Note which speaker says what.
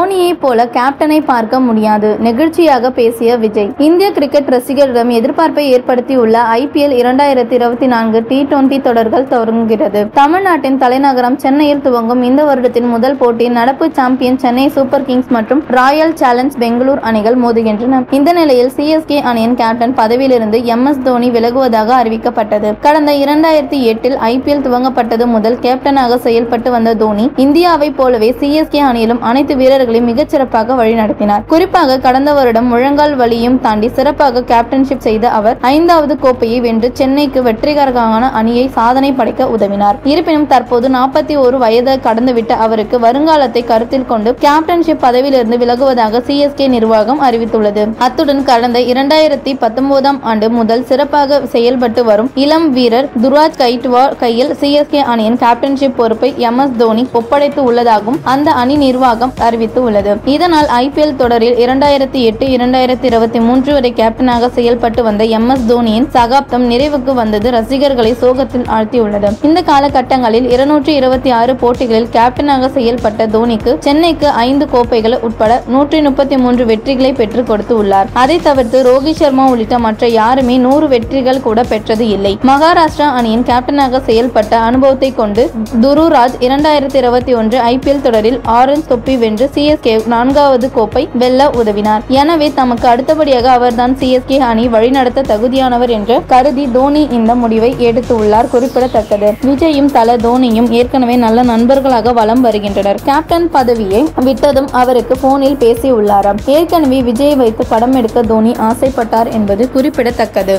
Speaker 1: தோனியை போல கேப்டனை பார்க்க முடியாது, நெகிழ்ச்சியாக பேசிய விஜய். இந்திய கிரிக்கெட் ரசிகர்களிடம் எதிர்பார்ப்பை ஏற்படுத்தியுள்ள IPL 2024 T20 தொடர்கள் தொடங்குகிறது. தமிழ்நாட்டின் தலைநகரம் சென்னையில் துவங்கும் இந்த வருடத்தின் முதல் போட்டி நடப்பு சாம்பியன் சென்னை சூப்பர் கிங்ஸ் மற்றும் ராயல் சேலஞ்ச் பெங்களூர் அணிகள் மோதுகின்றன. இந்த நிலையில் CSK அணியின் கேப்டன் பதவியிலிருந்து MS தோனி விலகுவதாக அறிவிக்கப்பட்டது. கடந்த 2008 IPL துவங்கப்பட்டது முதல் கேப்டனாக செயல்பட்டு வந்த தோனி இந்தியாவை போலவே CSK அணியிலும் அனைத்து வீரர்களையும் மிகச்சிறப்பாக வழிநடத்தினார். குறிப்பாக கடந்த வருடம் முழங்கால் வலியும் தாண்டி சிறப்பாக கேப்டன்ஷிப் செய்த அவர் 5வது கோப்பையை வென்று சென்னைக்கு வெற்றிகரமான அணியை சாதனை படைக்க உதவினார். இருப்பினும் தற்போது 41 வயது கடந்துவிட்ட அவருக்கு வருங்காலத்தை கருத்தில் கொண்டு கேப்டன்ஷிப் பதவியிலிருந்து விலகுவதாக CSK நிர்வாகம் அறிவித்துள்ளது. அத்துடன் கடந்த 2019ஆம் ஆண்டு முதல் சிறப்பாக செயல்பட்டு வரும் இளம் வீரர் துராஜ் கைட்வார் கையில் CSK அணியின் கேப்டன்ஷிப் பொறுப்பை MS தோனி ஒப்படைத்து உள்ளதாகவும் அந்த அணி நிர்வாகம் அறிவித்து உள்ளது. இதனால் IPL தொடரில் 2008-2023 வரை கேப்டனாக செயல்பட்டு வந்த MS தோனியின் சகாப்தம் நிறைவுக்கு வந்தது ரசிகர்களை சோகத்தில் ஆழ்த்தியுள்ளது. இந்த காலகட்டங்களில் 226 போட்டிகளில் கேப்டனாக செயல்பட்ட தோனிக்கு சென்னைக்கு 5 கோப்பைகள் உட்பட 133 வெற்றிகளை பெற்றுக் கொடுத்து உள்ளார். அதை தவிர்த்து ரோஹித் சர்மா உள்ளிட்ட மற்ற யாருமே 100 வெற்றிகள் கூட பெற்றது இல்லை. மகாராஷ்டிரா அணியின் கேப்டனாக செயல்பட்ட அனுபவத்தை கொண்டு துருராஜ் 2021 IPL தொடரில் ஆரஞ்ச் தொப்பி வென்று CSK 4வது கோப்பை வெல்ல உதவினார். எனவே தமக்கு அடுத்தபடியாக அவர்தான் CSK அணி வழிநடத்த தகுதியானவர் என்று கருதி தோனி இந்த முடிவை எடுத்துள்ளார் குறிப்பிடத்தக்கது. விஜயும் தல தோனியும் ஏற்கனவே நல்ல நண்பர்களாக வலம் வருகின்றனர். கேப்டன் பதவியை விட்டதும் அவருக்கு போனில் பேசியுள்ளாராம். ஏற்கனவே விஜயை வைத்து படம் எடுக்க தோனி ஆசைப்பட்டார் என்பது குறிப்பிடத்தக்கது.